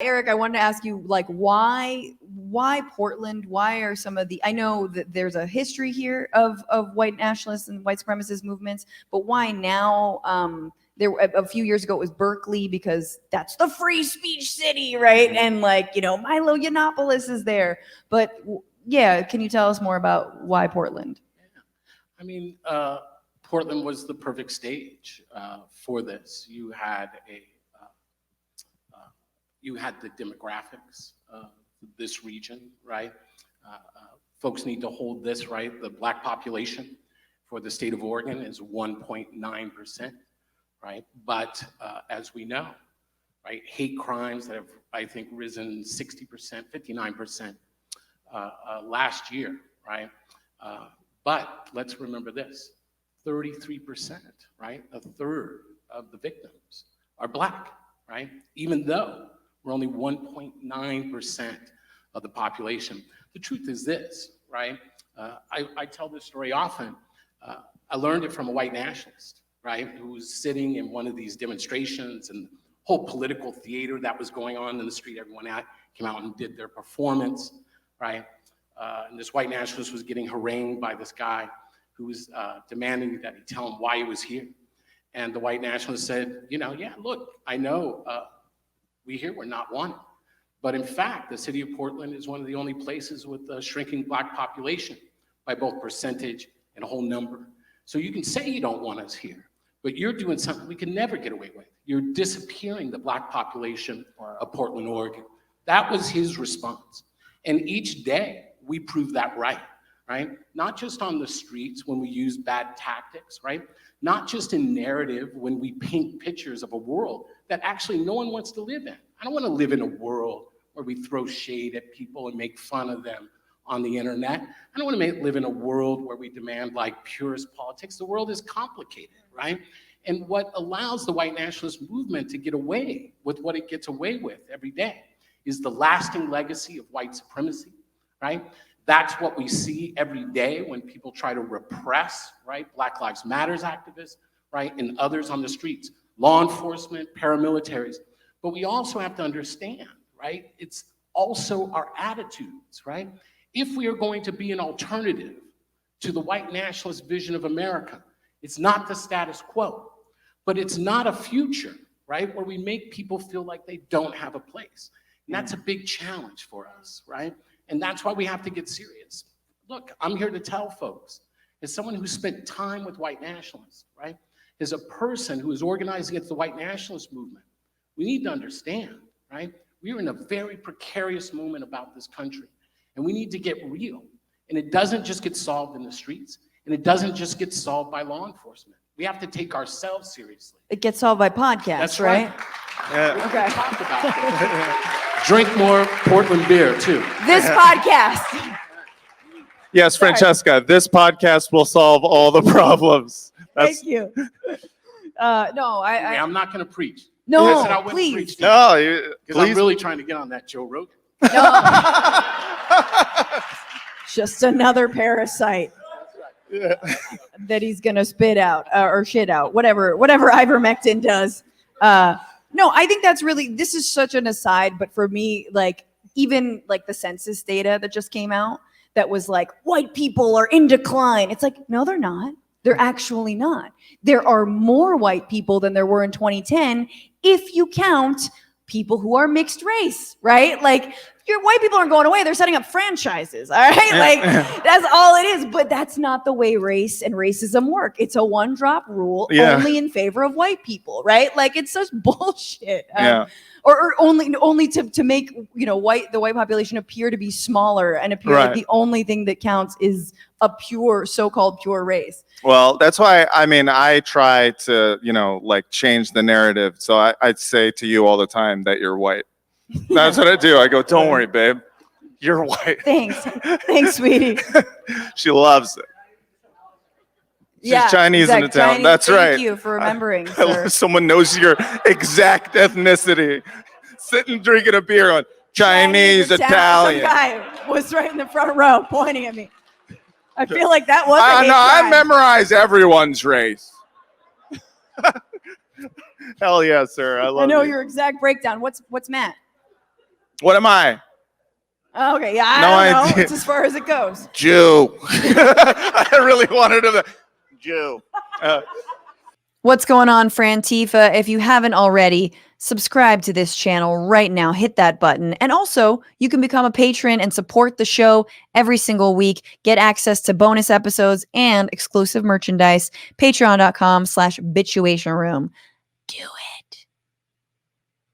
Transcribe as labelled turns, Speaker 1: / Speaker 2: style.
Speaker 1: Erick, I wanted to ask you, like, why Portland? Why are some of the, I know that there's a history here of white nationalists and white supremacist movements, but why now? There, a few years ago, it was Berkeley because that's the free speech city, right? And like, you know, Milo Yiannopoulos is there. But yeah, can you tell us more about why Portland?
Speaker 2: I mean, Portland was the perfect stage for this. You had the demographics of this region, right? Folks need to hold this, right? The Black population for the state of Oregon is 1.9%, right? But as we know, right, hate crimes that have, I think, risen 60%, 59% last year, right? But let's remember this, 33%, right? A third of the victims are Black, right? Even though we're only 1.9% of the population. The truth is this, right? I tell this story often. I learned it from a white nationalist, right? Who was sitting in one of these demonstrations and the whole political theater that was going on in the street. Everyone came out and did their performance, right? And this white nationalist was getting harangued by this guy who was demanding that he tell him why he was here. And the white nationalist said, you know, yeah, look, I know we here we're not wanted. But in fact, the city of Portland is one of the only places with a shrinking Black population by both percentage and a whole number. So you can say you don't want us here, but you're doing something we can never get away with. You're disappearing the Black population of Portland, Oregon. That was his response. And each day we prove that right? Not just on the streets when we use bad tactics, right? Not just in narrative when we paint pictures of a world that actually no one wants to live in. I don't want to live in a world where we throw shade at people and make fun of them on the internet. I don't want to live in a world where we demand like purist politics. The world is complicated, right? And what allows the white nationalist movement to get away with what it gets away with every day is the lasting legacy of white supremacy, right? That's what we see every day when people try to repress, right? Black Lives Matters activists, right? And others on the streets, law enforcement, paramilitaries. But we also have to understand, right? It's also our attitudes, right? If we are going to be an alternative to the white nationalist vision of America, it's not the status quo, but it's not a future, right? Where we make people feel like they don't have a place. And that's a big challenge for us, right? And that's why we have to get serious. Look, I'm here to tell folks, as someone who spent time with white nationalists, right? As a person who is organizing against the white nationalist movement, we need to understand, right? We are in a very precarious moment about this country, and we need to get real. And it doesn't just get solved in the streets, and it doesn't just get solved by law enforcement. We have to take ourselves seriously.
Speaker 1: It gets solved by podcasts,
Speaker 2: That's
Speaker 1: right?
Speaker 2: Yeah. Okay. Talk about it. Drink more Portland beer, too.
Speaker 1: This podcast.
Speaker 3: Yes, Francesca, this podcast will solve all the problems.
Speaker 1: Thank you. No,
Speaker 2: I'm not going to preach.
Speaker 1: No,
Speaker 2: I
Speaker 1: please.
Speaker 2: Preach
Speaker 3: no,
Speaker 2: because I'm really trying to get on that Joe Rogan.
Speaker 1: No. Just another parasite that he's going to spit out or shit out, whatever ivermectin does. No, I think that's really, this is such an aside, but for me, like, even like the census data that just came out that was like, white people are in decline. It's like, no, they're not. They're actually not. There are more white people than there were in 2010 if you count people who are mixed race, right? Like, your white people aren't going away. They're setting up franchises, all right? Like, that's all it is. But that's not the way race and racism work. It's a one-drop rule only in favor of white people, right? Like, it's such bullshit. Or only to make, you know, the white population appear to be smaller and appear like the only thing that counts is a pure, so-called pure race.
Speaker 3: Well, that's why, I mean, I try to, you know, like change the narrative. So I'd say to you all the time that you're white. That's what I do. I go, don't worry, babe. You're white.
Speaker 1: Thanks, sweetie.
Speaker 3: She loves it. She's Chinese in the town.
Speaker 1: Chinese.
Speaker 3: That's right.
Speaker 1: Thank you for remembering,
Speaker 3: I
Speaker 1: sir.
Speaker 3: love someone knows your exact ethnicity. Sitting drinking a beer on Chinese, Italian.
Speaker 1: Some guy was right in the front row pointing at me. I feel like that was a hate
Speaker 3: I
Speaker 1: crime.
Speaker 3: memorize everyone's race. Hell yeah, sir. I love
Speaker 1: I know
Speaker 3: you.
Speaker 1: your exact breakdown. What's Matt?
Speaker 3: What am I?
Speaker 1: Okay, yeah, I
Speaker 3: No
Speaker 1: don't know.
Speaker 3: idea.
Speaker 1: It's as far as it goes.
Speaker 3: Jew. I really wanted to. Jew.
Speaker 1: What's going on, Frantifa? If you haven't already, subscribe to this channel right now. Hit that button. And also, you can become a patron and support the show every single week. Get access to bonus episodes and exclusive merchandise. Patreon.com/Bitchuation Room. Do